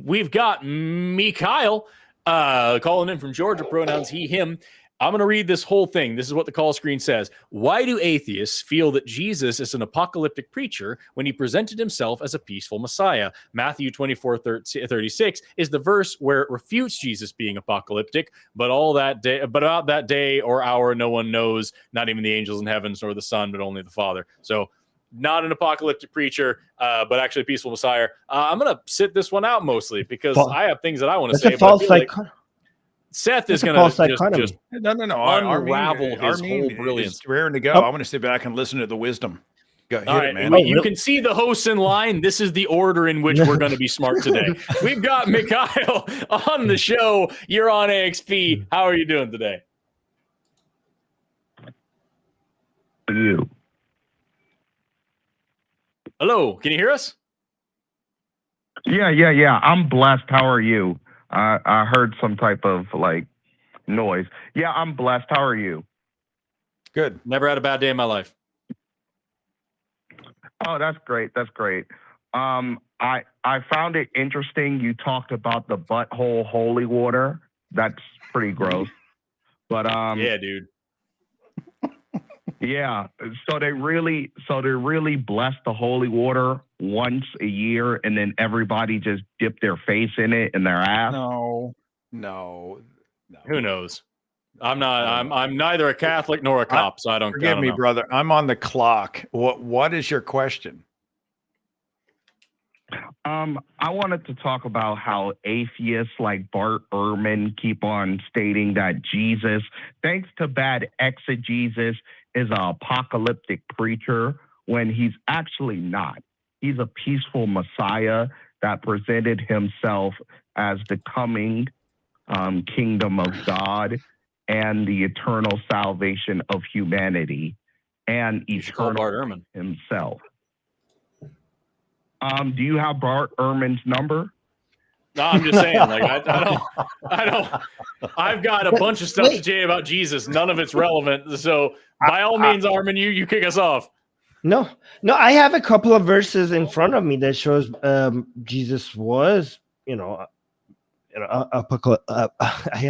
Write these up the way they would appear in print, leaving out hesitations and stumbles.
we've got Mikhail calling in from Georgia, pronouns he, him. I'm going to read this whole thing. This is what the call screen says. Why do atheists feel that Jesus is an apocalyptic preacher when he presented himself as a peaceful Messiah? Matthew 24:36 is the verse where it refutes Jesus being apocalyptic, but about that day or hour, no one knows, not even the angels in heavens nor the Son, but only the Father. So not an apocalyptic preacher, but actually a peaceful Messiah. I'm going to sit this one out mostly because I have things that I want to say. Seth is going to just unravel his whole brilliance. Raring to go. I want to sit back and listen to the wisdom. Go ahead, man. You can see the hosts in line. This is the order in which we're going to be smart today. We've got Mikhail on the show. You're on AXP. How are you doing today? You. Hello. Can you hear us? Yeah. I'm blessed. How are you? I heard some type of noise. Yeah, I'm blessed. How are you? Good. Never had a bad day in my life. Oh, that's great. I found it interesting. You talked about the butthole holy water. That's pretty gross. But yeah, dude. Yeah. So they really bless the holy water once a year, and then everybody just dip their face in it and their ass. No. Who knows? I'm neither a Catholic nor a cop, so I don't. Forgive me, brother. I'm on the clock. What is your question? I wanted to talk about how atheists like Bart Ehrman keep on stating that Jesus, thanks to bad exegesis, is an apocalyptic preacher when he's actually not. He's a peaceful Messiah that presented himself as the coming kingdom of God and the eternal salvation of humanity and eternal himself. Do you have Bart Ehrman's number? No, I'm just saying, I don't. I've got a bunch of stuff to tell you about Jesus. None of it's relevant. So by all means, Armin, you kick us off. No, I have a couple of verses in front of me that shows Jesus was, I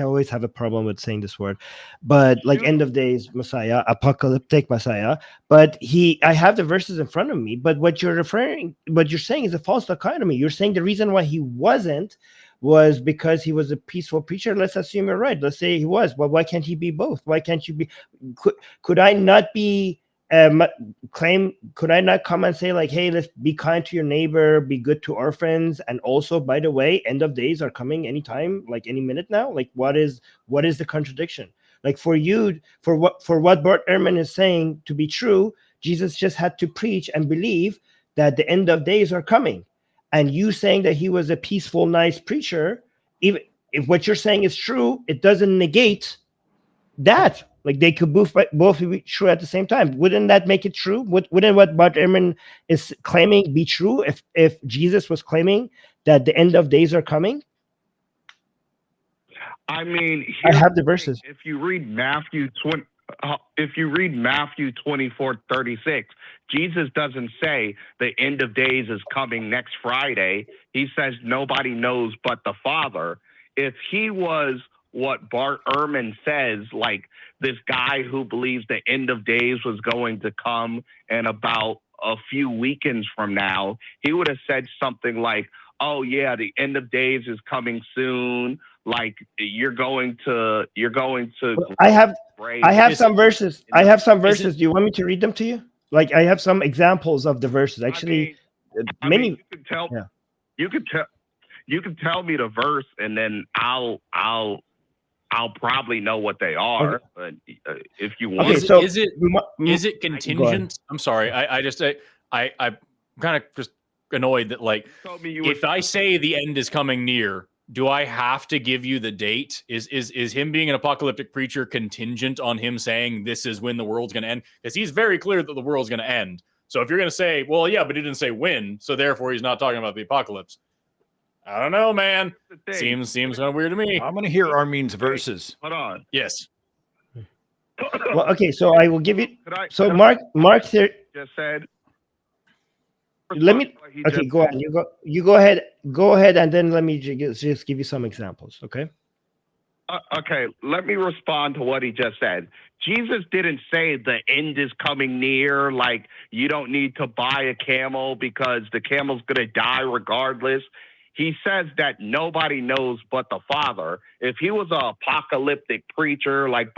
always have a problem with saying this word, but end of days Messiah, apocalyptic Messiah. But I have the verses in front of me. But what you're saying is a false dichotomy. You're saying the reason why he wasn't was because he was a peaceful preacher. Let's assume you're right. Let's say he was. Well, why can't he be both? Why can't you be? Could I not be? Could I not come and say hey, let's be kind to your neighbor, be good to orphans, and also, by the way, end of days are coming anytime, any minute now? What is the contradiction? For what Bart Ehrman is saying to be true, Jesus just had to preach and believe that the end of days are coming. And you saying that he was a peaceful, nice preacher, even if what you're saying is true, it doesn't negate that. They could both be true at the same time. Wouldn't that make it true? Wouldn't what Bart Ehrman is claiming be true if Jesus was claiming that the end of days are coming? I mean, I have the verses. If you read Matthew 24:36, Jesus doesn't say the end of days is coming next Friday. He says nobody knows but the Father. If he was what Bart Ehrman says, this guy who believes the end of days was going to come in about a few weekends from now, he would have said something like, oh yeah, the end of days is coming soon. You're going to I have some verses. Do you want me to read them to you? I have some examples of the verses. Actually, you could tell me the verse, and then I'll probably know what they are. But if you want, is it contingent? I'm sorry. I'm kind of just annoyed that if I say the end is coming near, do I have to give you the date? Is him being an apocalyptic preacher contingent on him saying this is when the world's going to end? Because he's very clear that the world's going to end. So if you're going to say, well, yeah, but he didn't say when, so therefore he's not talking about the apocalypse. I don't know, man. Seems kind of weird to me. I'm going to hear Armin's verses. Hold on. Yes. Well, okay, so I will give you. So Mark just said. Let me. Okay, go on. You go ahead. go ahead, and then let me just give you some examples. Okay. Okay, let me respond to what he just said. Jesus didn't say the end is coming near, like you don't need to buy a camel because the camel's going to die regardless. He says that nobody knows but the Father. If he was an apocalyptic preacher like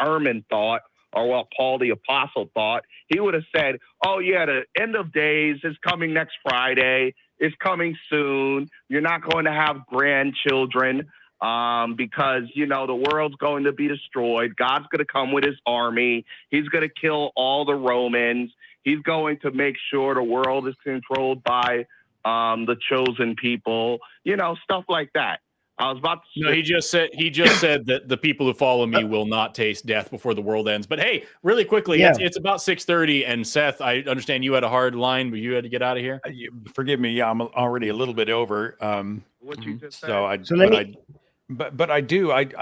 Armin thought, or what Paul the Apostle thought, he would have said, oh yeah, the end of days is coming next Friday. It's coming soon. You're not going to have grandchildren. Because, you know, the world's going to be destroyed. God's going to come with his army. He's going to kill all the Romans. He's going to make sure the world is controlled by the chosen people, you know, stuff like that. I was about to No, he just said that the people who follow me will not taste death before the world ends. But hey, really quickly, it's about 6:30, and Seth, I understand you had a hard line, but you had to get out of here. Forgive me, yeah, I'm already a little bit over. what you just said. But I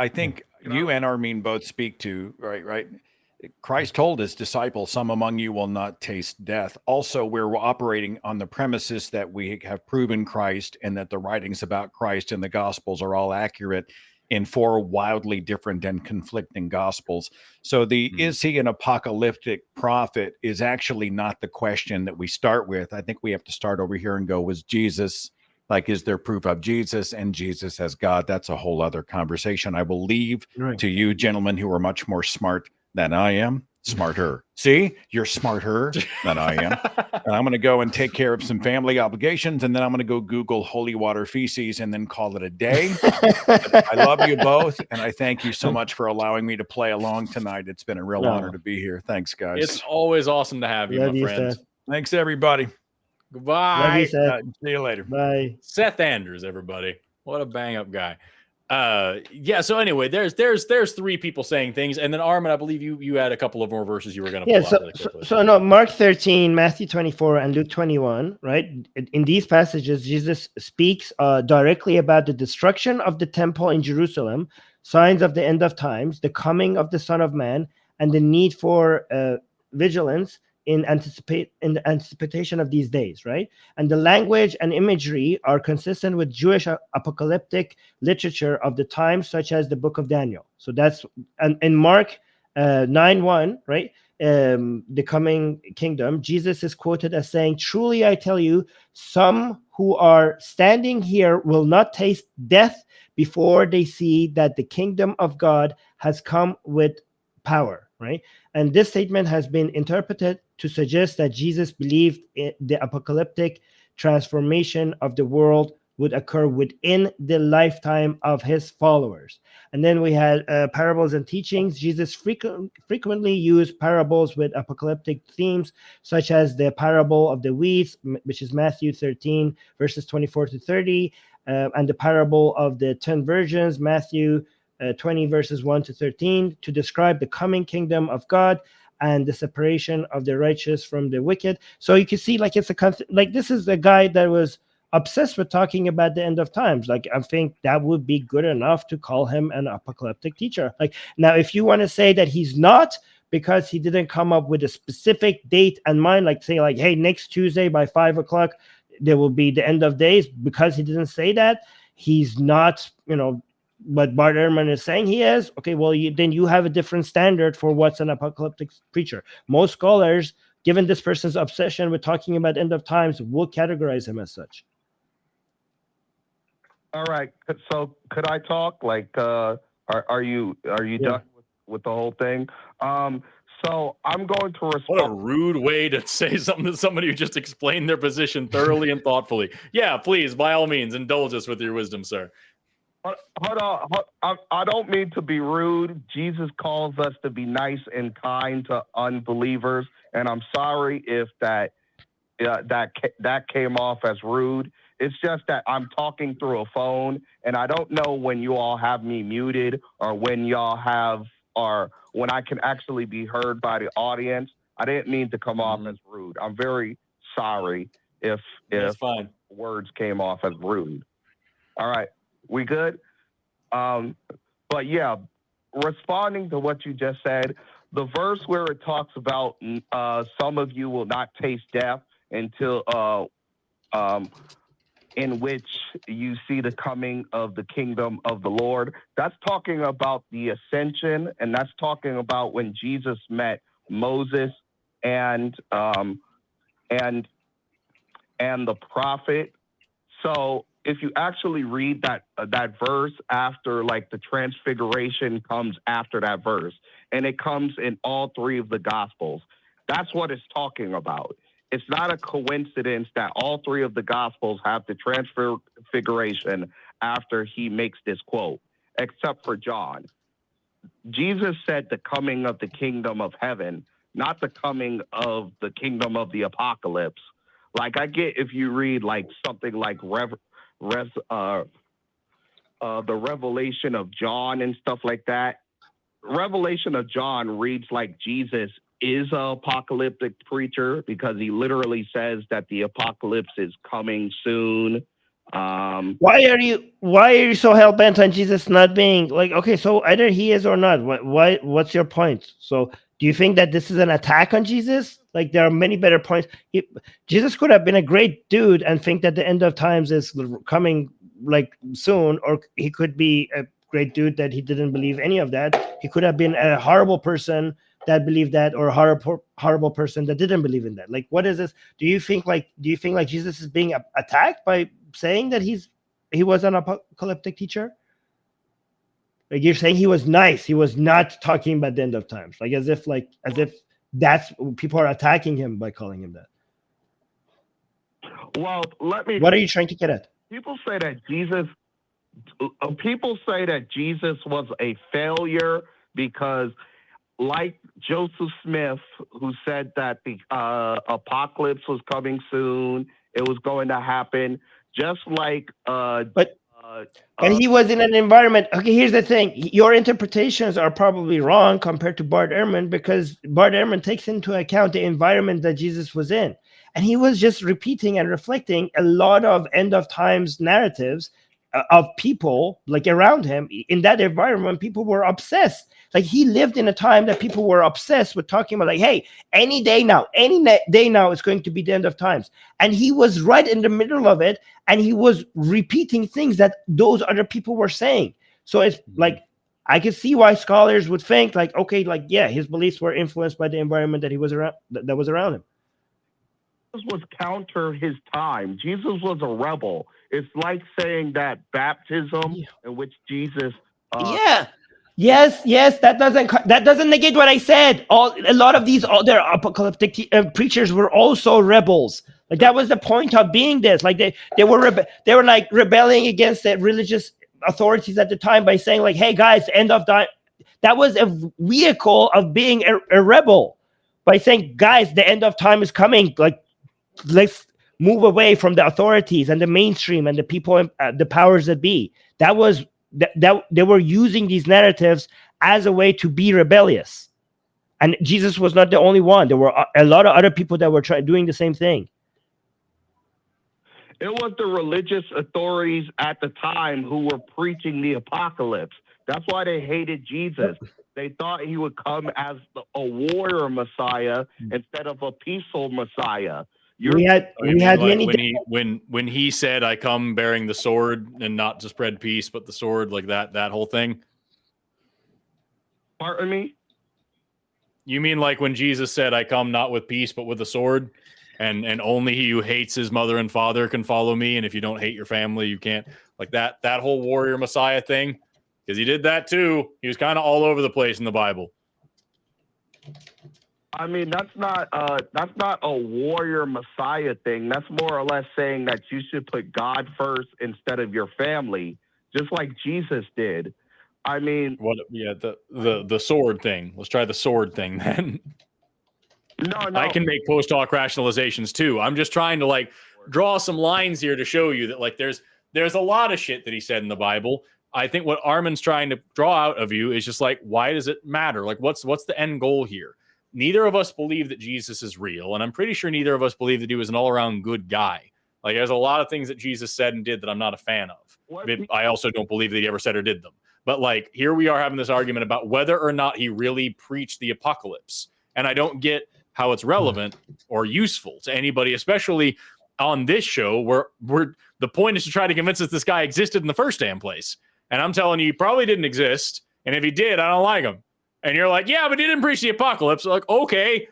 think you and Armin both speak to, right? Christ told his disciples, some among you will not taste death. Also, we're operating on the premises that we have proven Christ and that the writings about Christ and the Gospels are all accurate in 4 wildly different and conflicting Gospels. So is he an apocalyptic prophet is actually not the question that we start with. I think we have to start over here and go, was Jesus... Like, is there proof of Jesus and Jesus as God? That's a whole other conversation. I will leave to you gentlemen who are much more smart than I am. Smarter. See, you're smarter than I am. And I'm going to go and take care of some family obligations, and then I'm going to go Google holy water feces and then call it a day. I love you both, and I thank you so much for allowing me to play along tonight. It's been a real honor to be here. Thanks, guys. It's always awesome to have you, my friend. Thanks, everybody. Goodbye. See you later. Bye. Seth Andrews, everybody. What a bang up guy. So anyway, there's 3 people saying things, and then Armin, I believe you had a couple of more verses you were going to pull out really quickly. So no, Mark 13, Matthew 24, and Luke 21, right? In these passages, Jesus speaks directly about the destruction of the temple in Jerusalem, signs of the end of times, the coming of the Son of Man, and the need for vigilance in anticipation of these days, right? And the language and imagery are consistent with Jewish apocalyptic literature of the time, such as the Book of Daniel. So that's in Mark 9:1, right? The coming kingdom, Jesus is quoted as saying, "Truly I tell you, some who are standing here will not taste death before they see that the kingdom of God has come with power," right? And this statement has been interpreted to suggest that Jesus believed the apocalyptic transformation of the world would occur within the lifetime of his followers. And then we had parables and teachings. Jesus frequently used parables with apocalyptic themes, such as the parable of the weeds, which is Matthew 13, verses 24 to 30, and the parable of the 10 virgins, Matthew 20 verses 1 to 13, to describe the coming kingdom of God and the separation of the righteous from the wicked. So you can see, like, it's this is the guy that was obsessed with talking about the end of times. Like, I think that would be good enough to call him an apocalyptic teacher. Like, now, if you want to say that he's not, because he didn't come up with a specific date in mind, like say, like, hey, next Tuesday by 5 o'clock there will be the end of days, because he didn't say that, he's not, but Bart Ehrman is saying he is. Okay, well, then you have a different standard for what's an apocalyptic preacher. Most scholars, given this person's obsession with talking about end of times, will categorize him as such. All right. So could I talk? Like, are you done with the whole thing? So I'm going to respond. What a rude way to say something to somebody who just explained their position thoroughly and thoughtfully. Yeah, please, by all means, indulge us with your wisdom, sir. Hold on. I don't mean to be rude. Jesus calls us to be nice and kind to unbelievers, and I'm sorry if that came off as rude. It's just that I'm talking through a phone, and I don't know when you all have me muted or when when I can actually be heard by the audience. I didn't mean to come off as rude. I'm very sorry if words came off as rude. All right. We good? But yeah, responding to what you just said, the verse where it talks about some of you will not taste death until in which you see the coming of the kingdom of the Lord. That's talking about the ascension, and that's talking about when Jesus met Moses and the prophet. So if you actually read that verse after, like, the transfiguration comes after that verse, and it comes in all three of the gospels. That's what it's talking about. It's not a coincidence that all three of the gospels have the transfiguration after he makes this quote, except for John. Jesus said the coming of the kingdom of heaven, not the coming of the kingdom of the apocalypse. Like, I get if you read like something like the Revelation of John and stuff like that. Revelation of John reads like Jesus is an apocalyptic preacher because he literally says that the apocalypse is coming soon. Why are you so hell bent on Jesus not being like, okay, so either he is or not? What's your point? So do you think that this is an attack on Jesus? Like, there are many better points. Jesus could have been a great dude and think that the end of times is coming like soon, or he could be a great dude that he didn't believe any of that. He could have been a horrible person that believed that, or a horrible person that didn't believe in that. Like, what is this? Do you think like Jesus is being attacked by saying that he was an apocalyptic teacher? Like, you're saying he was nice. He was not talking about the end of times. Like, as if that's, people are attacking him by calling him that. Well, what are you trying to get at? People say that Jesus was a failure because, like Joseph Smith, who said that the apocalypse was coming soon, it was going to happen, just like but he was in an environment. Okay, here's the thing. Your interpretations are probably wrong compared to Bart Ehrman, because Bart Ehrman takes into account the environment that Jesus was in. And he was just repeating and reflecting a lot of end of times narratives of people like around him. In that environment, people were obsessed. Like, he lived in a time that people were obsessed with talking about, like, hey, any day now is going to be the end of times. And he was right in the middle of it, and he was repeating things that those other people were saying. So it's like, I could see why scholars would think like, okay, like, yeah, his beliefs were influenced by the environment that he was around, that was around him. Jesus was counter his time. Jesus was a rebel. It's like saying that baptism, in which Jesus Yes, that doesn't negate what I said. A lot of these other apocalyptic preachers were also rebels. Like, that was the point of being this. Like, they were like rebelling against the religious authorities at the time by saying like, hey guys, end of time. That was a vehicle of being a rebel, by saying, guys, the end of time is coming. Like, let's move away from the authorities and the mainstream and the people, the powers that be. That was that they were using these narratives as a way to be rebellious. And Jesus was not the only one. There were a lot of other people that were doing the same thing. It was the religious authorities at the time who were preaching the apocalypse. That's why they hated Jesus. They thought he would come as a warrior Messiah instead of a peaceful Messiah. We had many when he said, "I come bearing the sword and not to spread peace, but the sword," like that whole thing. Pardon me? You mean like when Jesus said, "I come not with peace, but with a sword," and only he who hates his mother and father can follow me, and if you don't hate your family, you can't. Like that whole warrior Messiah thing, because he did that too. He was kind of all over the place in the Bible. I mean, that's not a warrior Messiah thing. That's more or less saying that you should put God first instead of your family, just like Jesus did. I mean, the sword thing. Let's try the sword thing then. No. I can make post hoc rationalizations too. I'm just trying to like draw some lines here to show you that like there's a lot of shit that he said in the Bible. I think what Armin's trying to draw out of you is just like, why does it matter? Like, what's the end goal here? Neither of us believe that Jesus is real, and I'm pretty sure neither of us believe that he was an all-around good guy. Like, there's a lot of things that Jesus said and did that I'm not a fan of. I also don't believe that he ever said or did them. But, like, here we are having this argument about whether or not he really preached the apocalypse. And I don't get how it's relevant or useful to anybody, especially on this show where The point is to try to convince us this guy existed in the first damn place. And I'm telling you, he probably didn't exist. And if he did, I don't like him. And you're like, yeah, but he didn't preach the apocalypse. Like, okay,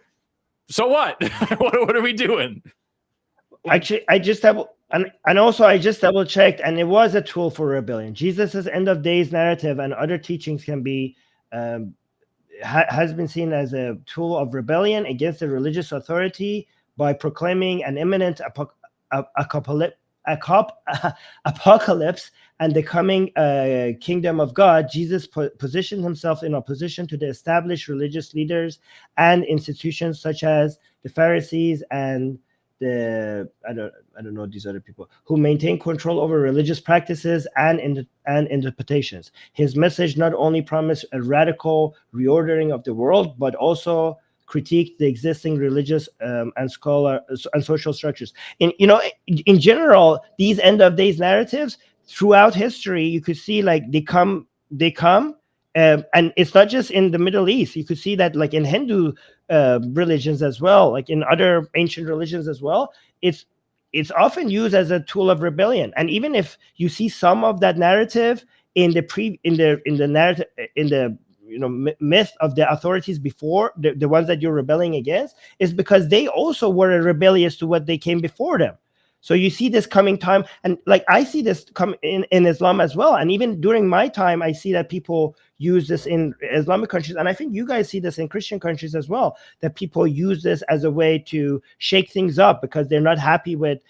so what? What are we doing? Actually, I just double checked, and it was a tool for rebellion. Jesus's end of days narrative and other teachings can be has been seen as a tool of rebellion against the religious authority by proclaiming an imminent apocalypse and the coming kingdom of God. Jesus positioned himself in opposition to the established religious leaders and institutions such as the Pharisees and the I don't know these other people who maintain control over religious practices and interpretations. His message not only promised a radical reordering of the world, but also critique the existing religious and social structures. In general, these end of days narratives throughout history, you could see like they come, and it's not just in the Middle East. You could see that like in Hindu religions as well, like in other ancient religions as well. It's often used as a tool of rebellion. And even if you see some of that narrative in the narrative in the myth of the authorities before, the ones that you're rebelling against, is because they also were rebellious to what they came before them. So you see this coming time, and like I see this come in Islam as well. And even during my time, I see that people use this in Islamic countries. And I think you guys see this in Christian countries as well, that people use this as a way to shake things up because they're not happy with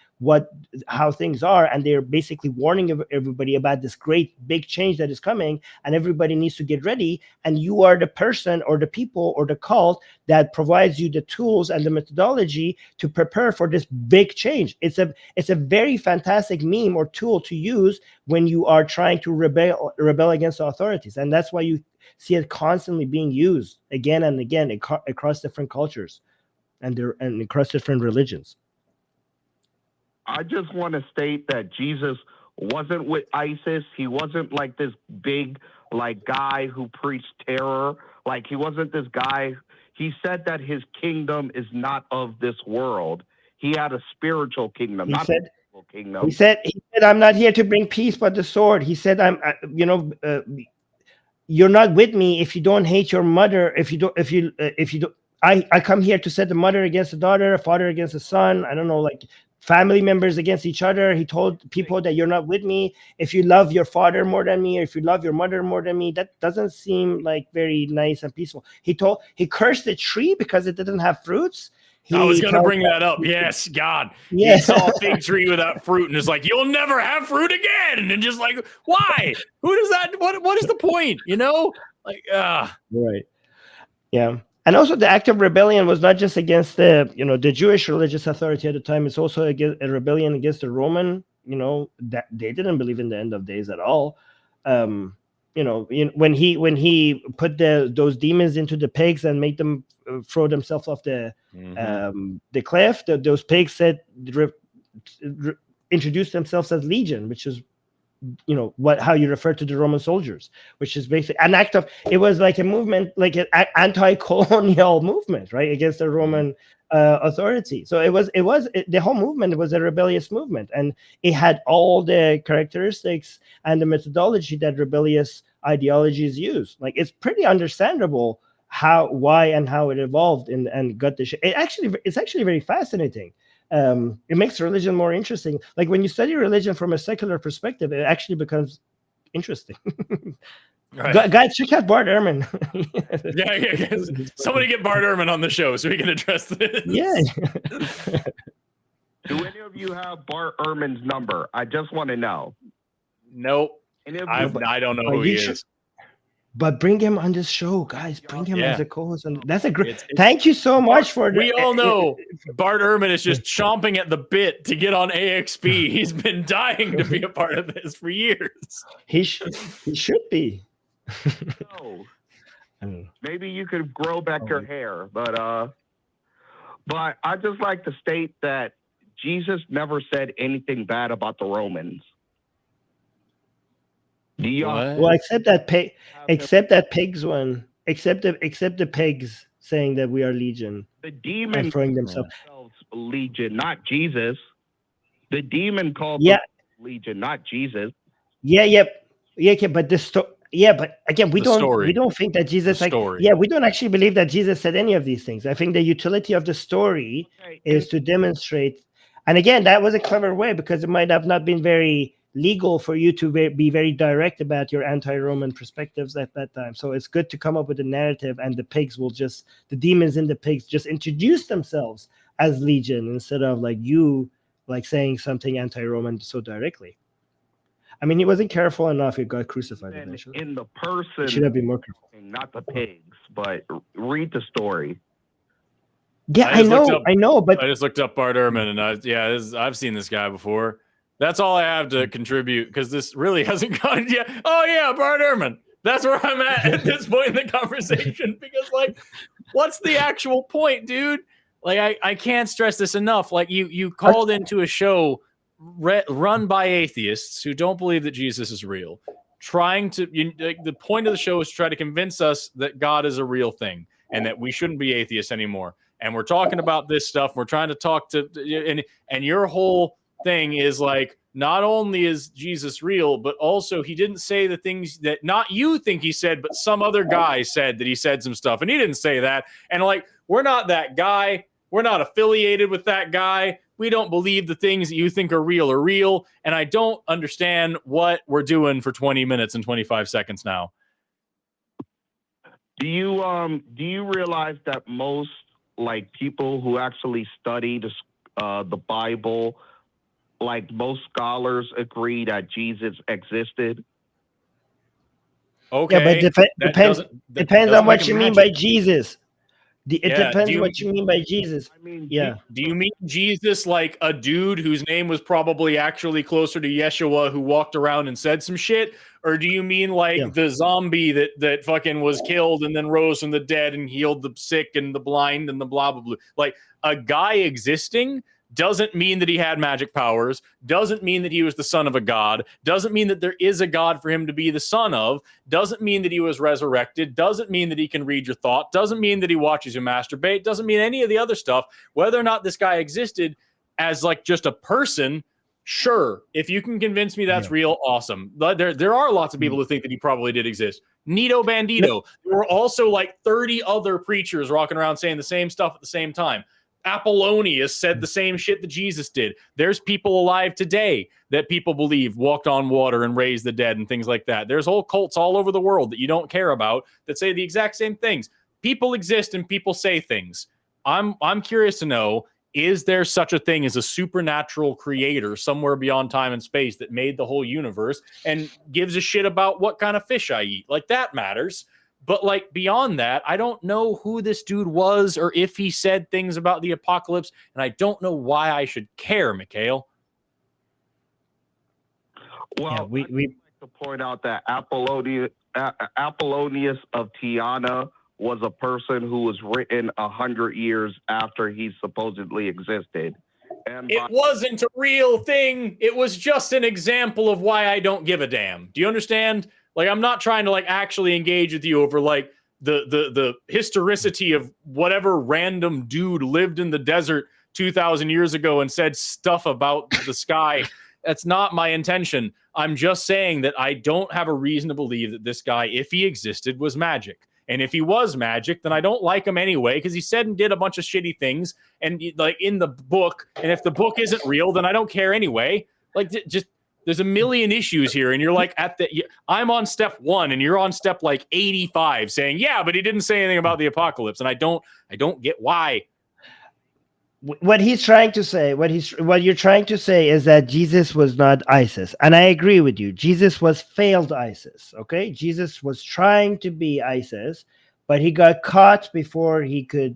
how things are. And they're basically warning everybody about this great big change that is coming, and everybody needs to get ready. And you are the person or the people or the cult that provides you the tools and the methodology to prepare for this big change. It's a very fantastic meme or tool to use when you are trying to rebel against the authorities. And that's why you see it constantly being used again and again across different cultures and across different religions. I just want to state that Jesus wasn't with ISIS. He wasn't like this big like guy who preached terror. Like he wasn't this guy. He said that his kingdom is not of this world. He had a spiritual kingdom, not a physical kingdom. He said, I'm not here to bring peace but the sword. He said, you're not with me if you don't hate your mother. If you don't, I come here to set the mother against the daughter, a father against the son. I don't know, like family members against each other. He told people that you're not with me if you love your father more than me, or if you love your mother more than me. That doesn't seem like very nice and peaceful. He cursed the tree because it didn't have fruits. I was going to bring that up. Yes, God. Yes. He saw a fig tree without fruit and is like, you'll never have fruit again. And just like, why? Who does that? What is the point? Like, right. Yeah. And also the act of rebellion was not just against the Jewish religious authority at the time. It's also a rebellion against the Roman, that they didn't believe in the end of days at all. When he put those demons into the pigs and made them throw themselves off the cliff, those pigs said introduced themselves as legion, which is how you refer to the Roman soldiers, which is basically an act of, it was like a movement, like an anti-colonial movement, right, against the Roman authority. So the whole movement was a rebellious movement, and it had all the characteristics and the methodology that rebellious ideologies use. Like, it's pretty understandable why it evolved and got the shit. It's actually very fascinating. It makes religion more interesting. Like when you study religion from a secular perspective, it actually becomes interesting. Right. Guys, check out Bart Ehrman. yeah. Somebody get Bart Ehrman on the show so we can address this. Yeah. Do any of you have Bart Ehrman's number? I just want to know. Nope. I don't know who he is. But bring him on this show, guys. Bring him as a co-host. That's a great. Thank you so much for. We all know Bart Ehrman is just chomping at the bit to get on AXP. He's been dying to be a part of this for years. He should be. Maybe you could grow back your hair, but I just like to state that Jesus never said anything bad about the Romans. Well, except the pigs saying that we are legion. The demon throwing themselves legion, not Jesus. The demon called Legion, not Jesus. Yeah, okay, but but again, we story. don't think that Jesus story. we don't actually believe that Jesus said any of these things. I think the utility of the story is to demonstrate, and again, that was a clever way because it might have not been very legal for you to be very direct about your anti-Roman perspectives at that time. So it's good to come up with a narrative, and the demons in the pigs just introduce themselves as Legion instead of like you saying something anti-Roman so directly. I mean, he wasn't careful enough. He got crucified eventually. In the person, he should have been more careful. Not the pigs, but read the story. Yeah, I know, but I just looked up Bart Ehrman, and I've seen this guy before. That's all I have to contribute because this really hasn't gone yet. Oh yeah, Bart Ehrman. That's where I'm at this point in the conversation because, like, what's the actual point, dude? Like, I can't stress this enough. Like, you called into a show run by atheists who don't believe that Jesus is real, the point of the show is to try to convince us that God is a real thing and that we shouldn't be atheists anymore. And we're talking about this stuff. We're trying to talk to, and your whole thing is like, not only is Jesus real, but also he didn't say the things that not you think he said, but some other guy said that he said some stuff, and he didn't say that. And like, we're not that guy. We're not affiliated with that guy. We don't believe the things that you think are real. And I don't understand what we're doing for 20 minutes and 25 seconds now. Do you realize that most like people who actually study the Bible, like most scholars agree that Jesus existed? Okay. Yeah, but depends on what you mean by Jesus. It depends on what you mean by Jesus. I mean, yeah. Do you mean Jesus like a dude whose name was probably actually closer to Yeshua who walked around and said some shit? Or do you mean like the zombie that fucking was killed and then rose from the dead and healed the sick and the blind and the blah, blah, blah? Like, a guy existing doesn't mean that he had magic powers, doesn't mean that he was the son of a god, doesn't mean that there is a god for him to be the son of, doesn't mean that he was resurrected, doesn't mean that he can read your thought, doesn't mean that he watches you masturbate, doesn't mean any of the other stuff. Whether or not this guy existed as like just a person, sure. If you can convince me that's real, awesome. But there are lots of people who think that he probably did exist. Nito Bandito. There were also like 30 other preachers walking around saying the same stuff at the same time. Apollonius said the same shit that Jesus did. There's people alive today that people believe walked on water and raised the dead and things like that. There's whole cults all over the world that you don't care about that say the exact same things. People exist and people say things. I'm curious to know, is there such a thing as a supernatural creator somewhere beyond time and space that made the whole universe and gives a shit about what kind of fish I eat? Like, that matters. But like, beyond that, I don't know who this dude was or if he said things about the apocalypse, and I don't know why I should care, Mikhail. Well, we like to point out that Apollonius of Tyana was a person who was written 100 years after he supposedly existed. And it wasn't a real thing. It was just an example of why I don't give a damn. Do you understand? Like, I'm not trying to like actually engage with you over like the historicity of whatever random dude lived in the desert 2,000 years ago and said stuff about the sky. That's not my intention. I'm just saying that I don't have a reason to believe that this guy, if he existed, was magic. And if he was magic, then I don't like him anyway, because he said and did a bunch of shitty things and like in the book. And if the book isn't real, then I don't care anyway. Like, just there's a million issues here. And you're like, I'm on step 1 and you're on step like 85 saying, yeah, but he didn't say anything about the apocalypse. And I don't get why. What he's trying to say, what you're trying to say is that Jesus was not ISIS. And I agree with you. Jesus was failed ISIS. Okay. Jesus was trying to be ISIS, but he got caught before he could,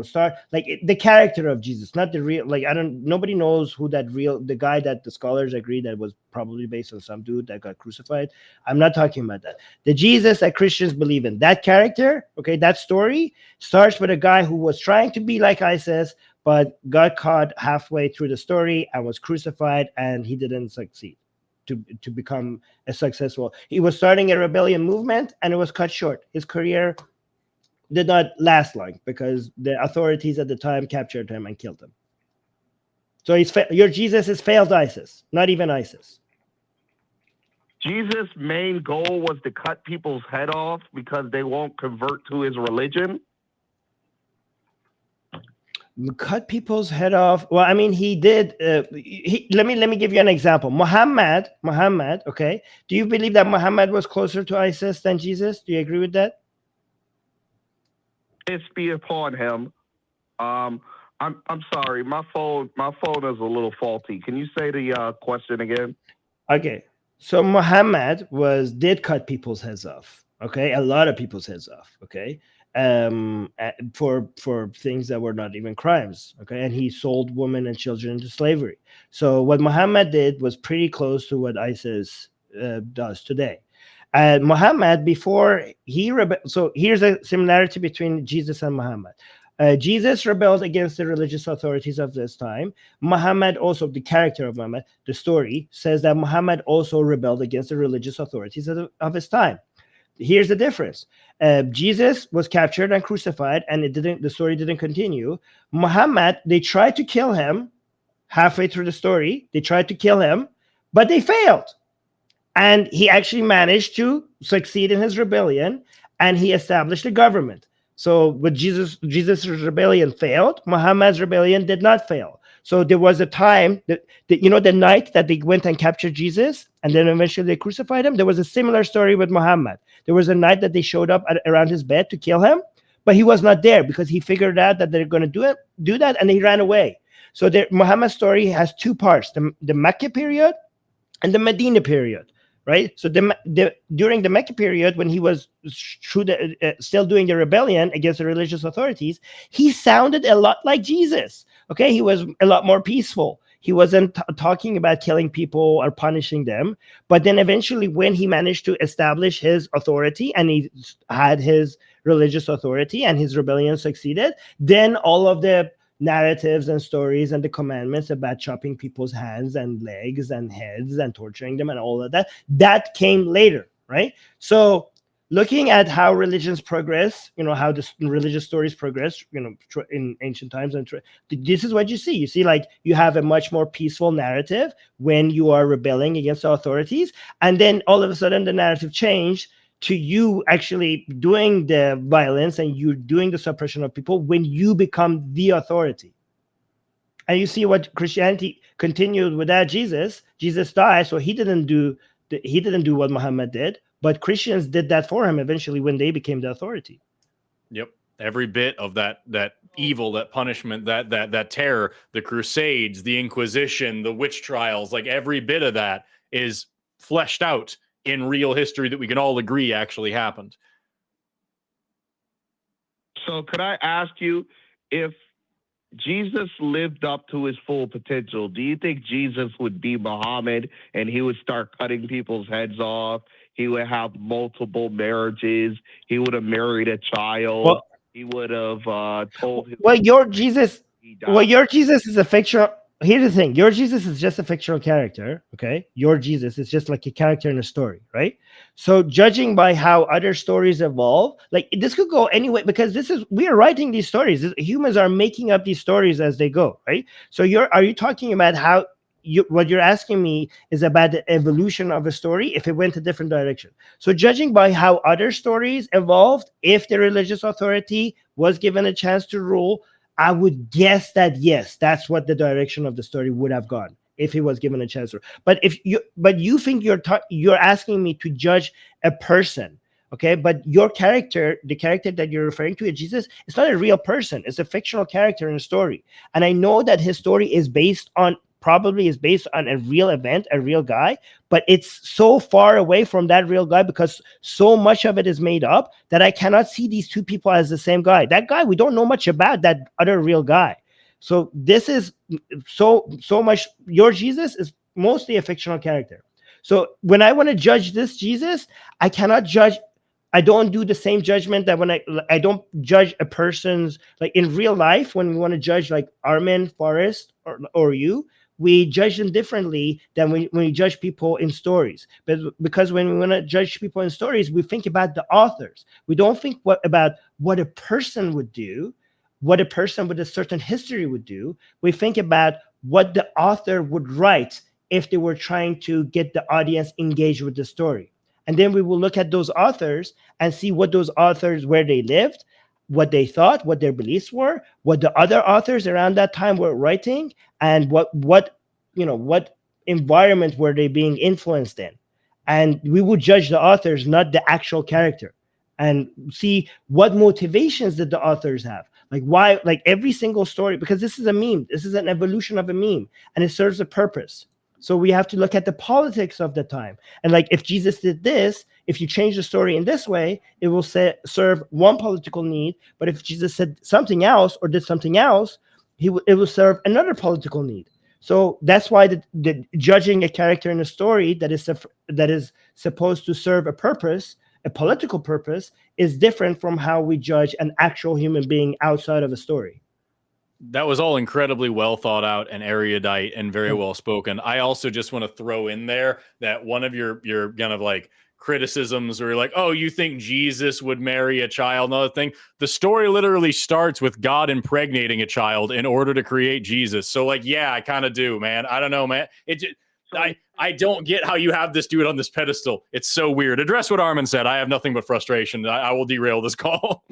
start. Like, the character of Jesus, not the real, like, nobody knows who the guy that the scholars agree that was probably based on some dude that got crucified. I'm not talking about that. The Jesus that Christians believe in, that character, okay, that story starts with a guy who was trying to be like ISIS, but got caught halfway through the story and was crucified, and he didn't succeed to become a successful. He was starting a rebellion movement, and it was cut short. His career did not last long because the authorities at the time captured him and killed him. So your Jesus is failed ISIS, not even ISIS. Jesus' main goal was to cut people's head off because they won't convert to his religion. Cut people's head off. Well, I mean, he did. Let me give you an example. Muhammad. Okay. Do you believe that Muhammad was closer to ISIS than Jesus? Do you agree with that? Peace be upon him. I'm sorry. My phone is a little faulty. Can you say the question again? Okay. So Muhammad did cut people's heads off. Okay, a lot of people's heads off. Okay, for things that were not even crimes. Okay, and he sold women and children into slavery. So what Muhammad did was pretty close to what ISIS does today. And Muhammad, before he rebelled, so here's a similarity between Jesus and Muhammad. Jesus rebelled against the religious authorities of this time. Muhammad also, the character of Muhammad, the story says that Muhammad also rebelled against the religious authorities of his time. Here's the difference. Jesus was captured and crucified, and the story didn't continue. Muhammad, they tried to kill him halfway through the story. They tried to kill him, but they failed. And he actually managed to succeed in his rebellion, and he established a government. So with Jesus' rebellion failed, Muhammad's rebellion did not fail. So there was a time that the night that they went and captured Jesus, and then eventually they crucified him. There was a similar story with Muhammad. There was a night that they showed up around his bed to kill him, but he was not there because he figured out that they're going to do that, and he ran away. So Muhammad's story has two parts: the Mecca period and the Medina period. Right. So during the Mecca period, when he was still doing the rebellion against the religious authorities, he sounded a lot like Jesus. Okay, he was a lot more peaceful. He wasn't talking about killing people or punishing them. But then eventually, when he managed to establish his authority and he had his religious authority and his rebellion succeeded, then all of the narratives and stories and the commandments about chopping people's hands and legs and heads and torturing them and all of that came later, right? So looking at how religions progress, how the religious stories progress, in ancient times, and this is what you see. You see, like, you have a much more peaceful narrative when you are rebelling against the authorities, and then all of a sudden the narrative changed to you actually doing the violence and you doing the suppression of people when you become the authority. And you see what Christianity continued without Jesus. Jesus died, so he didn't do what Muhammad did, but Christians did that for him eventually when they became the authority. Yep. Every bit of that evil, that punishment, that terror, the Crusades, the Inquisition, the witch trials, like every bit of that is fleshed out in real history that we can all agree actually happened. So could I ask you, if Jesus lived up to his full potential, do you think Jesus would be Muhammad and he would start cutting people's heads off? He would have multiple marriages. He would have married a child. He would have told his... your Jesus is a fictional... Here's the thing. Your Jesus is just a fictional character, okay? Your Jesus is just like a character in a story, right? So judging by how other stories evolve, like, this could go anyway, because we are writing these stories. Humans are making up these stories as they go, right? So are you talking about how... what you're asking me is about the evolution of a story if it went a different direction. So judging by how other stories evolved, if the religious authority was given a chance to rule, I would guess that yes, that's what the direction of the story would have gone if he was given a chance. But you think you're asking me to judge a person, okay? But the character that you're referring to, Jesus, it's not a real person. It's a fictional character in a story, and I know that his story is based on a real event, a real guy, but it's so far away from that real guy because so much of it is made up that I cannot see these two people as the same guy. That guy, we don't know much about that other real guy. So this is so much. Your Jesus is mostly a fictional character. So when I want to judge this Jesus, I cannot judge. I don't do the same judgment that when I don't judge a person's, like in real life, when we want to judge like Armin, Forrest, or you, we judge them differently than when we judge people in stories. But because when we want to judge people in stories, we think about the authors. We don't think about what a person would do, what a person with a certain history would do. We think about what the author would write if they were trying to get the audience engaged with the story. And then we will look at those authors and see what those authors, where they lived, what they thought, what their beliefs were, what the other authors around that time were writing, and what environment were they being influenced in. And we would judge the authors, not the actual character, and see what motivations did the authors have. Like why, like every single story, because this is a meme, this is an evolution of a meme, and it serves a purpose. So we have to look at the politics of the time. And like, if Jesus did this, if you change the story in this way, it will serve one political need. But if Jesus said something else or did something else, it will serve another political need. So that's why the judging a character in a story that is supposed to serve a purpose, a political purpose, is different from how we judge an actual human being outside of a story. That was all incredibly well thought out and erudite and very well spoken. I also just want to throw in there that one of your kind of like criticisms were like, oh, you think Jesus would marry a child? Another thing, the story literally starts with God impregnating a child in order to create Jesus. So like, yeah, I kind of do, man. I don't know, man. I don't get how you have this dude on this pedestal. It's so weird. Address what Armin said. I have nothing but frustration. I will derail this call.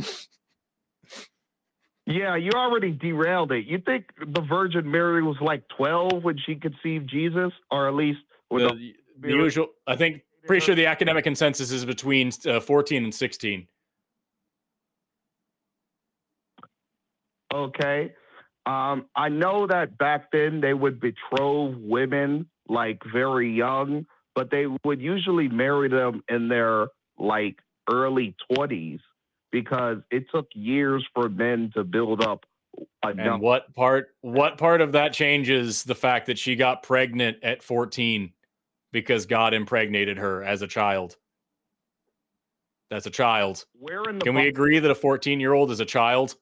Yeah, you already derailed it. You think the Virgin Mary was like 12 when she conceived Jesus, or at least the usual? I think pretty sure the academic consensus is between 14 and 16. Okay, I know that back then they would betroth women like very young, but they would usually marry them in their like early 20s. Because it took years for men to build up enough. And what part of that changes the fact that she got pregnant at 14 because God impregnated her as a child? That's a child. Can we agree that a 14-year-old is a child?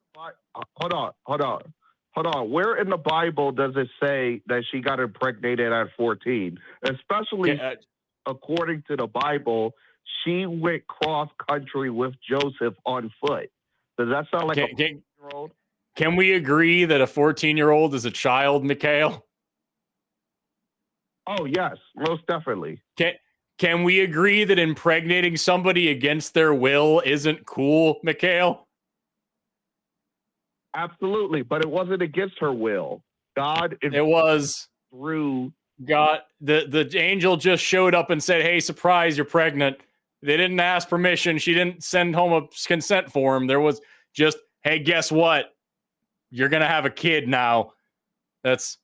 Hold on. Where in the Bible does it say that she got impregnated at 14? Especially according to the Bible, she went cross country with Joseph on foot. Does that sound like a 14-year-old? Can we agree that a 14-year-old is a child, Mikhail? Oh, yes, most definitely. Can we agree that impregnating somebody against their will isn't cool, Mikhail? Absolutely, but it wasn't against her will. It was through God. The angel just showed up and said, "Hey, surprise, you're pregnant." They didn't ask permission. She didn't send home a consent form. There was just, "Hey, guess what? You're gonna have a kid now." That's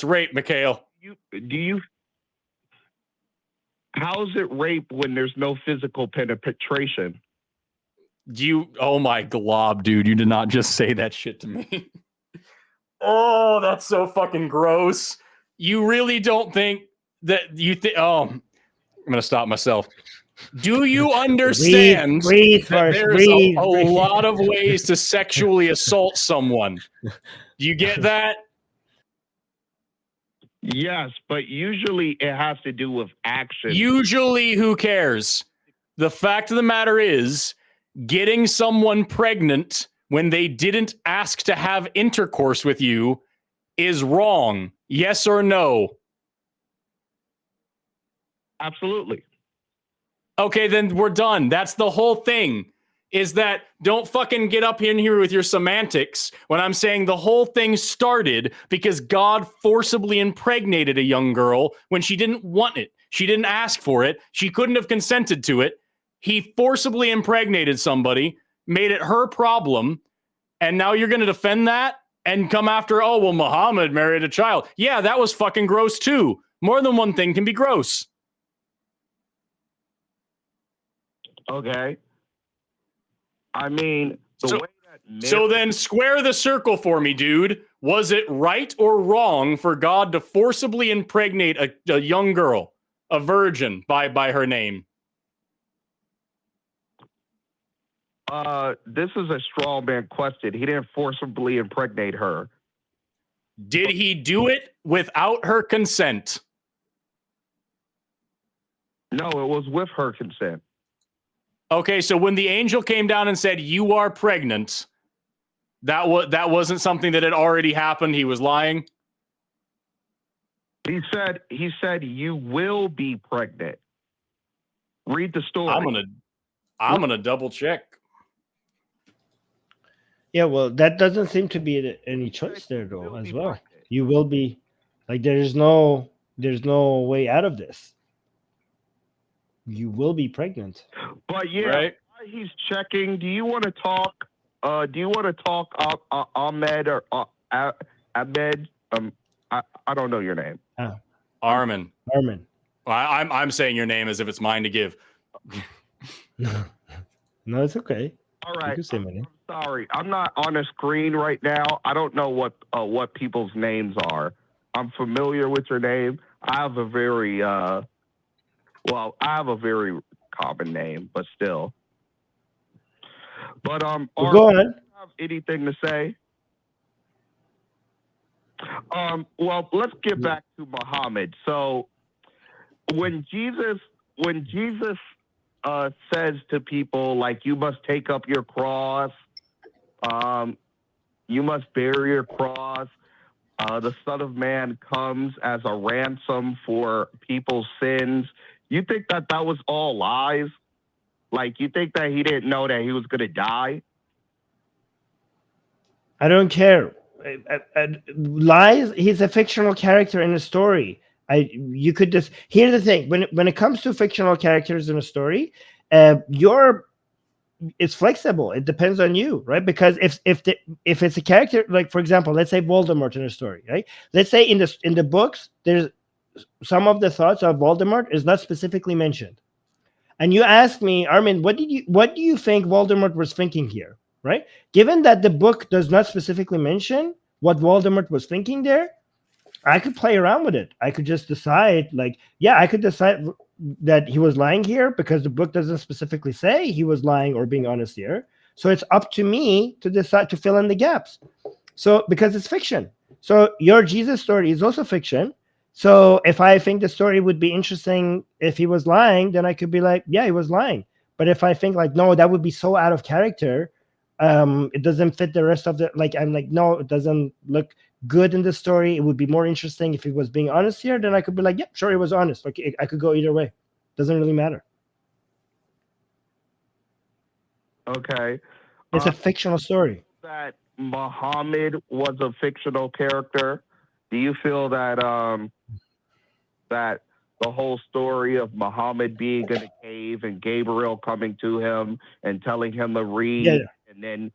rape, Mikhail. How's it rape when there's no physical penetration? Oh my glob, dude. You did not just say that shit to me. Oh, that's so fucking gross. You really don't think that I'm going to stop myself. Do you understand breathe that first, there's breathe. a lot of ways to sexually assault someone? Do you get that? Yes, but usually it has to do with action. Usually, who cares? The fact of the matter is, getting someone pregnant when they didn't ask to have intercourse with you is wrong. Yes or no? Absolutely. Okay, then we're done. That's the whole thing. Is that don't fucking get up in here with your semantics when I'm saying the whole thing started because God forcibly impregnated a young girl when she didn't want it. She didn't ask for it. She couldn't have consented to it. He forcibly impregnated somebody, made it her problem, and now you're going to defend that and come after, oh, well, Muhammad married a child. Yeah, that was fucking gross too. More than one thing can be gross. Okay. I mean, so then square the circle for me, dude. Was it right or wrong for God to forcibly impregnate a young girl, a virgin, by her name? This is a straw man question. He didn't forcibly impregnate her. Did he do it without her consent? No, it was with her consent. Okay, so when the angel came down and said, "You are pregnant," that wasn't something that had already happened. He was lying. He said you will be pregnant. Read the story. I'm gonna double check. Yeah, well, that doesn't seem to be any choice there though, as well. You will be, like, there's no way out of this. You will be pregnant. But yeah, Right. while he's checking. Do you want to talk? Ahmed or Ahmed? I don't know your name. Armin. Armin. I'm saying your name as if it's mine to give. No, it's okay. All right. You can say my name. I'm sorry, I'm not on a screen right now. I don't know what people's names are. I'm familiar with your name. I have a very common name, but still. But Well, go on. do you have anything to say? Well, let's get back to Muhammad. So when Jesus says to people, like, you must take up your cross, you must bear your cross, the Son of Man comes as a ransom for people's sins. You think that was all lies? Like, you think that he didn't know that he was going to die? I don't care. Lies. He's a fictional character in a story. You could just here's the thing. When it comes to fictional characters in a story, it's flexible. It depends on you, right? Because if it's a character, like, for example, let's say Voldemort in a story, right? Let's say in the books, there's some of the thoughts of Voldemort is not specifically mentioned. And you ask me, Armin, what do you think Voldemort was thinking here, right? Given that the book does not specifically mention what Voldemort was thinking there, I could play around with it. I could just decide, like, yeah, I could decide that he was lying here because the book doesn't specifically say he was lying or being honest here. So it's up to me to decide to fill in the gaps. So because it's fiction. So your Jesus story is also fiction. So if I think the story would be interesting if he was lying, then I could be like, yeah, he was lying. But if I think, like, no, that would be so out of character, it doesn't fit the rest of the, like, I'm like, no, it doesn't look good in the story. It would be more interesting if he was being honest here. Then I could be like, yeah, sure, he was honest. Like, I could go either way. Doesn't really matter. Okay. It's a fictional story. That Muhammad was a fictional character. Do you feel that that the whole story of Muhammad being in a cave and Gabriel coming to him and telling him to read, and then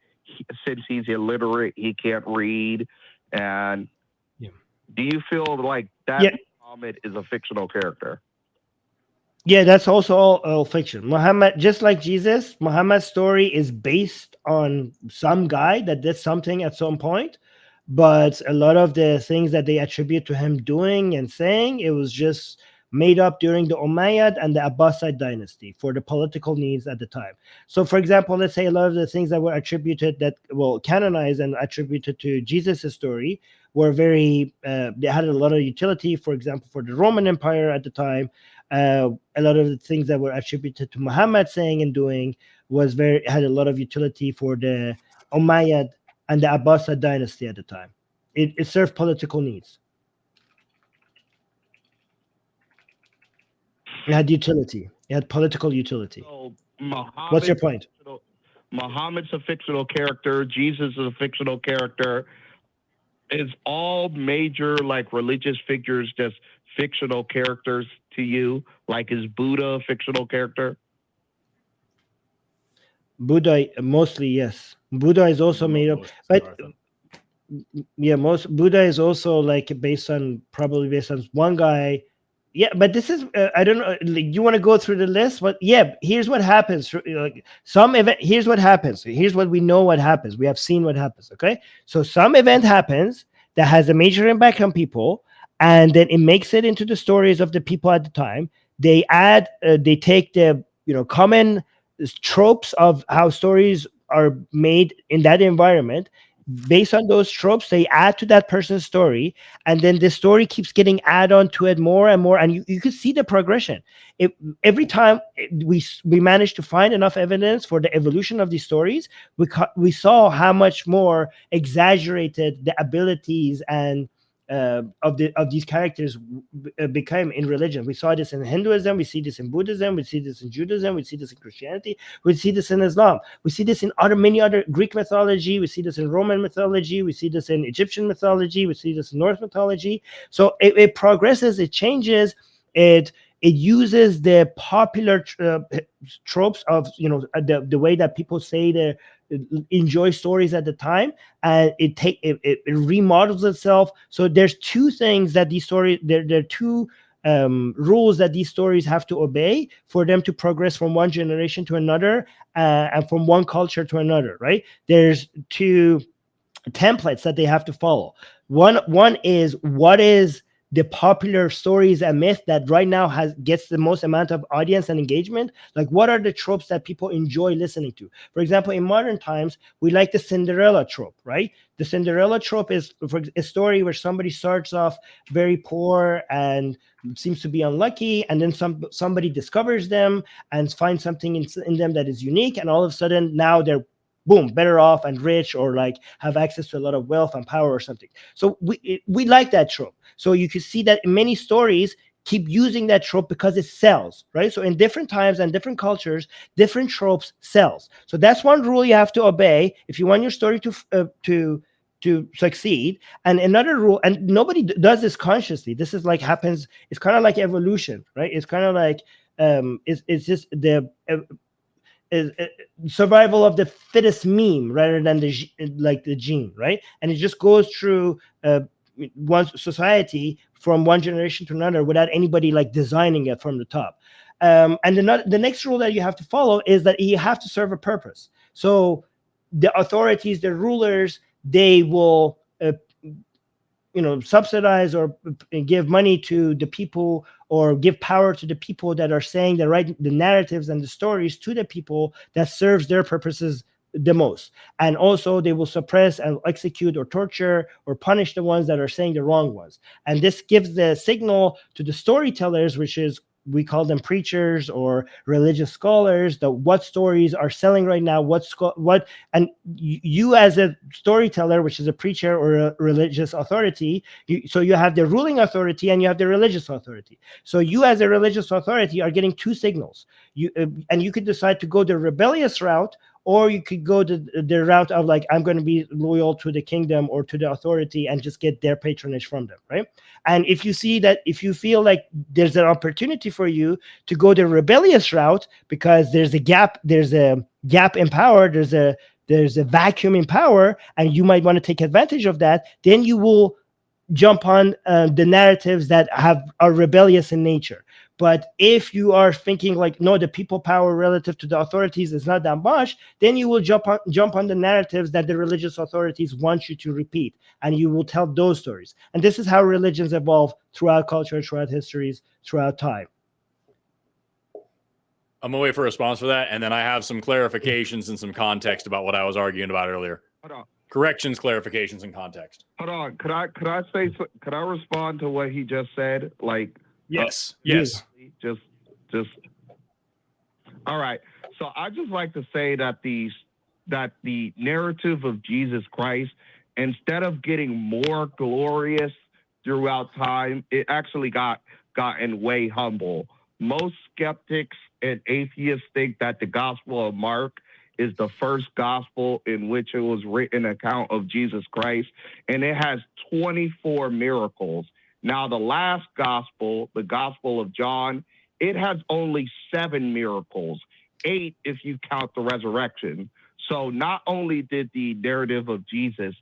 since he's illiterate, he can't read, and do you feel like that Muhammad is a fictional character? Yeah, that's also all fiction. Muhammad, just like Jesus, Muhammad's story is based on some guy that did something at some point. But a lot of the things that they attribute to him doing and saying, it was just made up during the Umayyad and the Abbasid dynasty for the political needs at the time. So, for example, let's say a lot of the things that were attributed, that well, canonized and attributed to Jesus' story, were very, they had a lot of utility, for example, for the Roman Empire at the time. A lot of the things that were attributed to Muhammad saying and doing had a lot of utility for the Umayyad and the Abbasid dynasty at the time. It served political needs. It had utility. It had political utility. So what's your point? Muhammad's a fictional character. Jesus is a fictional character. Is all major, like, religious figures just fictional characters to you? Like, is Buddha a fictional character? Buddha, mostly, yes. Buddha is also made up, but yeah, Buddha is also like probably based on one guy. Yeah, but this is I don't know. You want to go through the list? But yeah, here's what happens. Like, some event. Here's what happens. Here's what we know what happens. We have seen what happens. Okay, so some event happens that has a major impact on people, and then it makes it into the stories of the people at the time. They take the common tropes of how stories are made in that environment. Based on those tropes, they add to that person's story, and then the story keeps getting add on to it more and more, and you can see the progression. Every time we managed to find enough evidence for the evolution of these stories, we saw how much more exaggerated the abilities and of these characters became in religion. We saw this in Hinduism, we see this in Buddhism, we see this in Judaism, we see this in Christianity, we see this in Islam, we see this in many other Greek mythology, we see this in Roman mythology, we see this in Egyptian mythology, we see this in Norse mythology. So it progresses, it changes, it uses the popular tropes of the way that people say they enjoy stories at the time, and it remodels itself. So there's two things that these stories, there are two rules that these stories have to obey for them to progress from one generation to another, and from one culture to another, right? There's two templates that they have to follow. One is, what is the popular stories and myth that right now gets the most amount of audience and engagement? Like, what are the tropes that people enjoy listening to? For example, in modern times, we like the Cinderella trope, right? The Cinderella trope is a story where somebody starts off very poor and seems to be unlucky, and then somebody discovers them and finds something in them that is unique, and all of a sudden now they're boom, better off and rich, or like have access to a lot of wealth and power or something. So we like that trope. So you can see that many stories keep using that trope because it sells, right? So in different times and different cultures, different tropes sells. So that's one rule you have to obey if you want your story to succeed. And another rule, and nobody does this consciously, this is like happens, it's kind of like evolution, right? It's kind of like it's just the survival of the fittest meme rather than the gene, right? And it just goes through one society from one generation to another without anybody like designing it from the top. And the next rule that you have to follow is that you have to serve a purpose. So the authorities, the rulers, they will subsidize or give money to the people, or give power to the people that are saying the narratives and the stories to the people that serves their purposes the most. And also they will suppress and execute or torture or punish the ones that are saying the wrong ones. And this gives the signal to the storytellers, which is, we call them preachers or religious scholars, that what stories are selling right now, and you as a storyteller, which is a preacher or a religious authority, so you have the ruling authority and you have the religious authority. So you as a religious authority are getting two signals. And you could decide to go the rebellious route, or you could go the route of like, I'm going to be loyal to the kingdom or to the authority and just get their patronage from them, right? And if you feel like there's an opportunity for you to go the rebellious route because there's a gap in power, there's a vacuum in power, and you might want to take advantage of that, then you will jump on the narratives that are rebellious in nature. But if you are thinking like, no, the people power relative to the authorities is not that much, then you will jump on the narratives that the religious authorities want you to repeat, and you will tell those stories. And this is how religions evolve throughout culture, throughout histories, throughout time. I'm gonna wait for a response for that, and then I have some clarifications and some context about what I was arguing about earlier. Hold on. Corrections, clarifications, and context. Hold on. Could I respond to what he just said? Like, yes. Just. All right. So I just like to say that the narrative of Jesus Christ, instead of getting more glorious throughout time, it actually gotten way humble. Most skeptics and atheists think that the Gospel of Mark is the first gospel in which it was written account of Jesus Christ, and it has 24 miracles. Now, the last gospel, the Gospel of John, it has only 7 miracles, 8 if you count the resurrection. So not only did the narrative of Jesus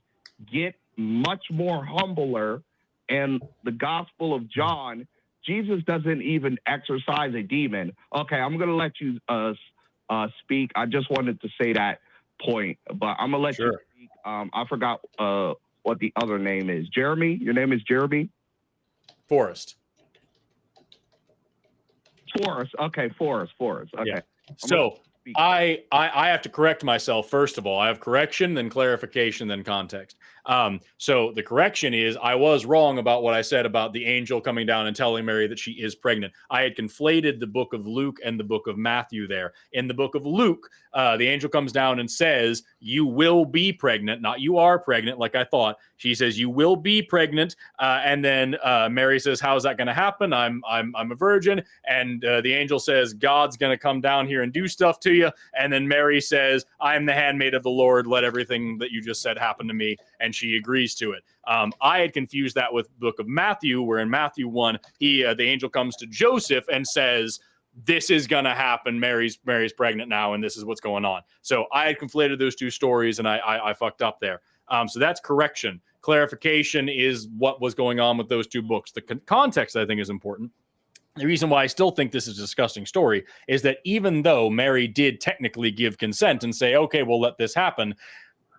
get much more humbler, and the Gospel of John, Jesus doesn't even exorcise a demon. Okay, I'm going to let you speak. I just wanted to say that point, but I'm going to let you speak. I forgot what the other name is. Jeremy? Your name is Jeremy? Forrest. Okay, Forrest. Okay. So speak. I have to correct myself. First of all, I have correction, then clarification, then context. So the correction is I was wrong about what I said about the angel coming down and telling Mary that she is pregnant. I had conflated the book of Luke and the book of Matthew there. In the book of Luke, the angel comes down and says, "You will be pregnant," not "you are pregnant," like I thought. She says, "You will be pregnant," and then Mary says, "How is that going to happen? I'm a virgin." And the angel says, "God's going to come down here and do stuff to you." And then Mary says, "I am the handmaid of the Lord. Let everything that you just said happen to me." And she agrees to it. I had confused that with the book of Matthew, where in Matthew 1, the angel comes to Joseph and says, "This is going to happen. Mary's pregnant now, and this is what's going on." So I had conflated those two stories, and I fucked up there. So that's correction. Clarification is what was going on with those two books. The context, I think, is important. The reason why I still think this is a disgusting story is that even though Mary did technically give consent and say, "Okay, we'll let this happen,"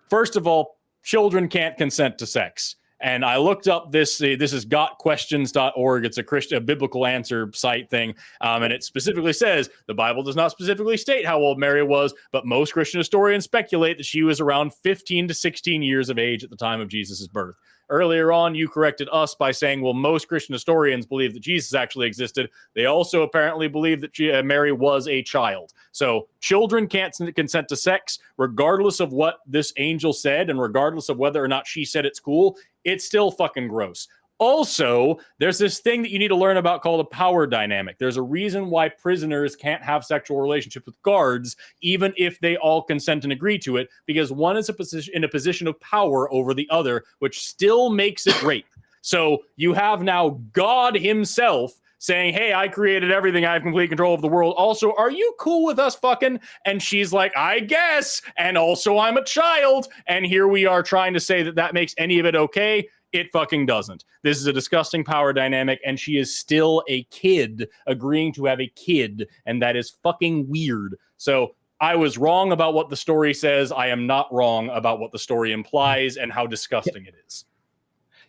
first of all, children can't consent to sex. And I looked up this is gotquestions.org. It's a biblical answer site thing. And it specifically says the Bible does not specifically state how old Mary was, but most Christian historians speculate that she was around 15 to 16 years of age at the time of Jesus' birth. Earlier on, you corrected us by saying, well, most Christian historians believe that Jesus actually existed. They also apparently believe that Mary was a child. So children can't consent to sex, regardless of what this angel said, and regardless of whether or not she said it's cool. It's still fucking gross. Also, there's this thing that you need to learn about called a power dynamic. There's a reason why prisoners can't have sexual relationships with guards, even if they all consent and agree to it, because one is in a position of power over the other, which still makes it rape. So you have now God himself saying, "Hey, I created everything. I have complete control of the world. Also, are you cool with us fucking?" And she's like, "I guess. And also, I'm a child." And here we are trying to say that that makes any of it okay. It fucking doesn't. This is a disgusting power dynamic, and she is still a kid agreeing to have a kid, and that is fucking weird. So I was wrong about what the story says. I am not wrong about what the story implies and how disgusting it is.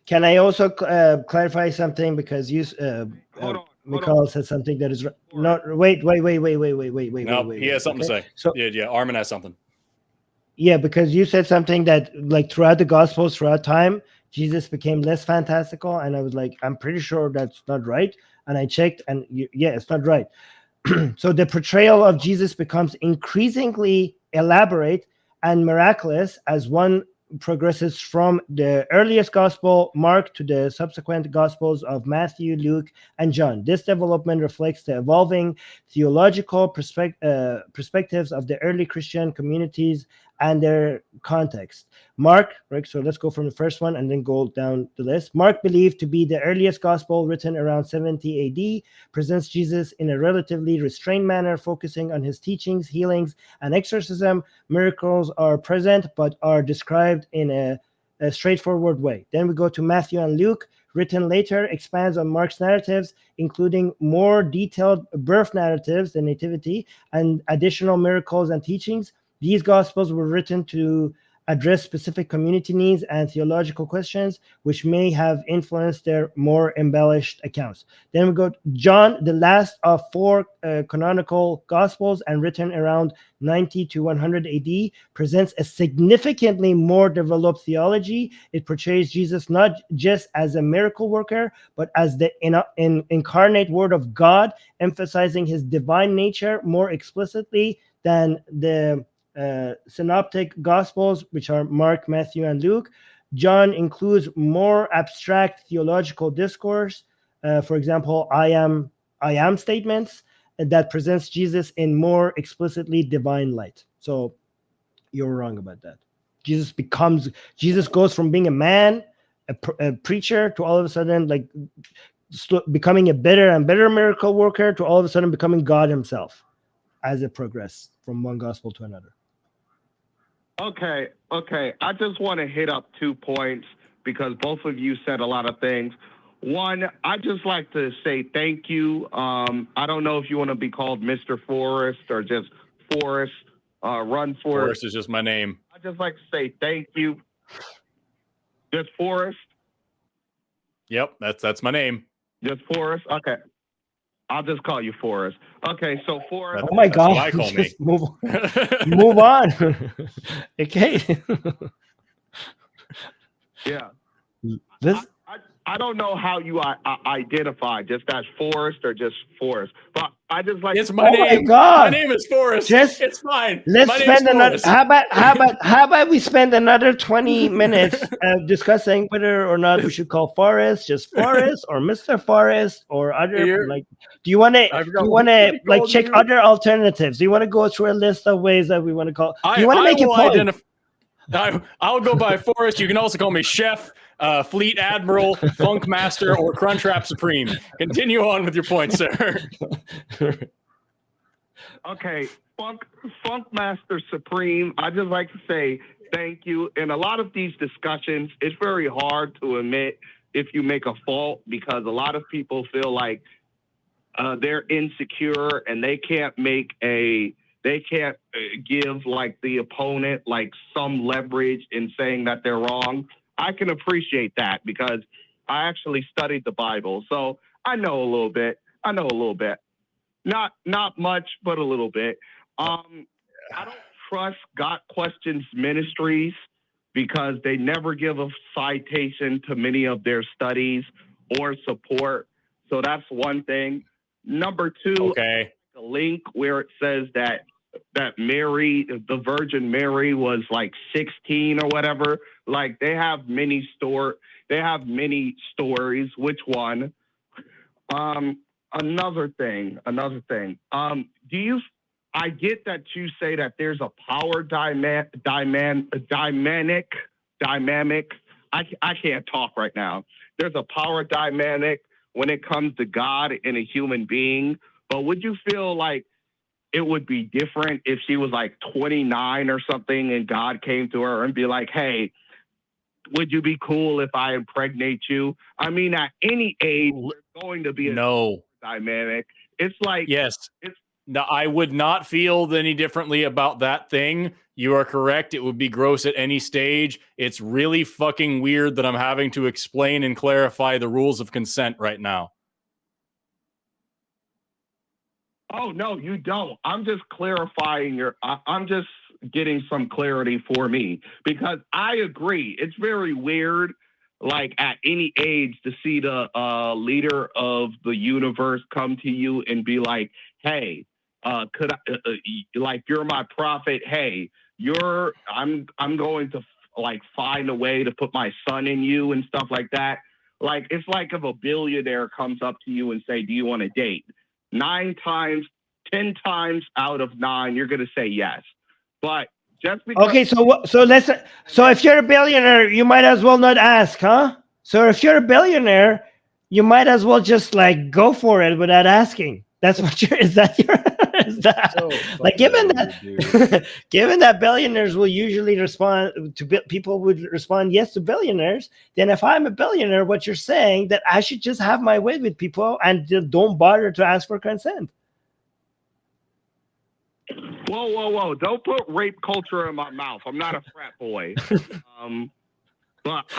Can I also clarify something? Because you, Mikhail said something that is not. Wait. No, he has something to say. So yeah, Armin has something. Yeah, because you said something that like throughout the Gospels, throughout time, Jesus became less fantastical, and I was like, I'm pretty sure that's not right. And I checked, and yeah, it's not right. So the portrayal of Jesus becomes increasingly elaborate and miraculous as one progresses from the earliest gospel, Mark, to the subsequent gospels of Matthew, Luke, and John. This development reflects the evolving theological perspectives of the early Christian communities and their context. Mark, right, so let's go from the first one and then go down the list. Mark, believed to be the earliest gospel, written around 70 AD, presents Jesus in a relatively restrained manner, focusing on his teachings, healings, and exorcism. Miracles are present, but are described in a straightforward way. Then we go to Matthew and Luke, written later, expands on Mark's narratives, including more detailed birth narratives, the nativity, and additional miracles and teachings. These gospels were written to address specific community needs and theological questions, which may have influenced their more embellished accounts. Then we go to John, the last of four canonical gospels, and written around 90 to 100 AD, presents a significantly more developed theology. It portrays Jesus not just as a miracle worker, but as the incarnate Word of God, emphasizing his divine nature more explicitly than the synoptic gospels, which are Mark, Matthew, and Luke. John includes more abstract theological discourse, for example, I am statements that presents Jesus in more explicitly divine light. So you're wrong about that. Jesus goes from being a man, a preacher, to all of a sudden like becoming a better and better miracle worker, to all of a sudden becoming God himself as it progressed from one gospel to another. Okay. I just want to hit up 2 points because both of you said a lot of things. One, I just like to say thank you. I don't know if you want to be called Mr. Forrest or just Forrest. Run for Forrest is just my name. I just like to say thank you. Just Forrest. Yep, that's my name. Just Forrest. Okay. I'll just call you Forrest. Okay, so Forrest. Oh my That's God! what I call me. Just move on. Okay. Yeah. This. I don't know how you identify, just as Forrest or just Forrest. But I just like. It's my Oh my name. God. My name is Forrest. Just It's fine. Let's My name's spend another. Forrest. How about we spend another 20 minutes discussing whether or not we should call Forrest just Forrest or Mr. Forrest or other Here. like. Do you want to? I've Do got you one want to pretty like gold check here. other alternatives? Do you want to go through a list of ways that we want to call? Do you want to make a will point? I'll go by Forrest. You can also call me Chef, Fleet Admiral, Funk Master, or Crunchwrap Supreme. Continue on with your point, sir. Okay, Funk Master Supreme. I just like to say thank you. In a lot of these discussions, it's very hard to admit if you make a fault because a lot of people feel like they're insecure and they can't give like the opponent like some leverage in saying that they're wrong. I can appreciate that because I actually studied the Bible, so I know a little bit. Not much, but a little bit. I don't trust Got Questions Ministries because they never give a citation to many of their studies or support. So that's one thing. Number two, Okay. the link where it says that Mary, the Virgin Mary, was like 16 or whatever. Like they have many stories. Which one? Another thing. Do you? I get that you say that there's a power dynamic. I can't talk right now. There's a power dynamic when it comes to God and a human being. But would you feel like it would be different if she was like 29 or something and God came to her and be like, hey, would you be cool if I impregnate you? I mean, at any age, there's going to be a dynamic. It's like, yes. No, I would not feel any differently about that thing. You are correct. It would be gross at any stage. It's really fucking weird that I'm having to explain and clarify the rules of consent right now. Oh, no, you don't. I'm just clarifying I'm just getting some clarity for me because I agree. It's very weird, like at any age, to see the leader of the universe come to you and be like, hey, could I, like, you're my prophet. Hey, I'm going to like find a way to put my son in you and stuff like that. Like, it's like if a billionaire comes up to you and say, do you want to date? 10 times out of 9, you're going to say yes. But just because. Okay, so if you're a billionaire, you might as well not ask, huh? So if you're a billionaire, you might as well just like go for it without asking. That's what is that So like given that billionaires will usually respond to people would respond yes to billionaires, then if I'm a billionaire, what you're saying that I should just have my way with people and don't bother to ask for consent. Whoa. Don't put rape culture in my mouth. I'm not a frat boy. But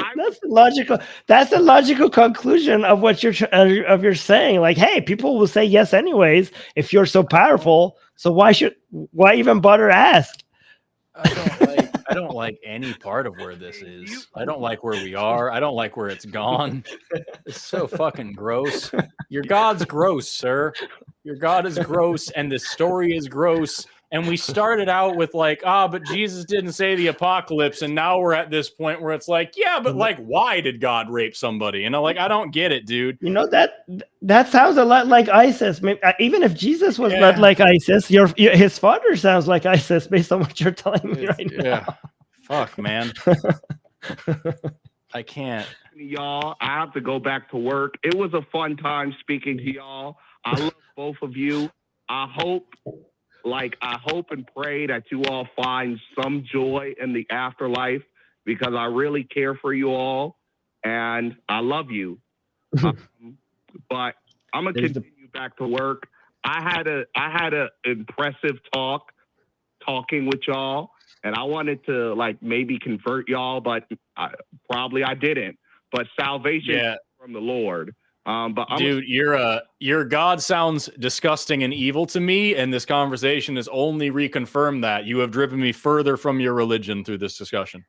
that's the logical conclusion of what you're saying. Like, hey, people will say yes anyways if you're so powerful. So why even bother to ask? I don't like any part of where this is. I don't like where we are. I don't like where it's gone. It's so fucking gross. Your God's gross, sir. Your God is gross, and the story is gross. And we started out with like, but Jesus didn't say the apocalypse, and now we're at this point where it's like, yeah, but like, why did God rape somebody? And I'm like, I don't get it, dude. You know that sounds a lot like ISIS. Maybe, even if Jesus was not like ISIS, his father sounds like ISIS based on what you're telling me right now. Yeah, fuck, man. I can't. Y'all, I have to go back to work. It was a fun time speaking to y'all. I love both of you. I hope and pray that you all find some joy in the afterlife because I really care for you all and I love you. But I'm gonna continue back to work. I had a impressive talking with y'all, and I wanted to like maybe convert y'all, but I didn't. But salvation is from the Lord. But Dude, your God sounds disgusting and evil to me, and this conversation has only reconfirmed that. You have driven me further from your religion through this discussion.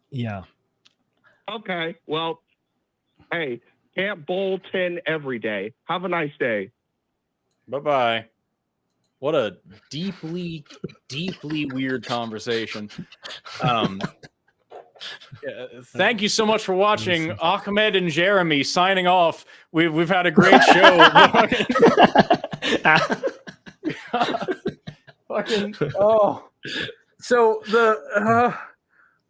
Yeah. okay. Well, hey, Camp Bolton every day. Have a nice day. Bye-bye. What a deeply, deeply weird conversation. Thank you so much for watching. Ahmed and Jeremy signing off. We've had a great show. Fucking So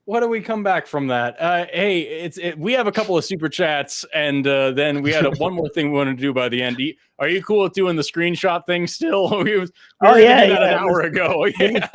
what do we come back from that? Hey, we have a couple of super chats, and then we had one more thing we want to do by the end. Are you cool with doing the screenshot thing still? we were yeah, an hour ago. Yeah.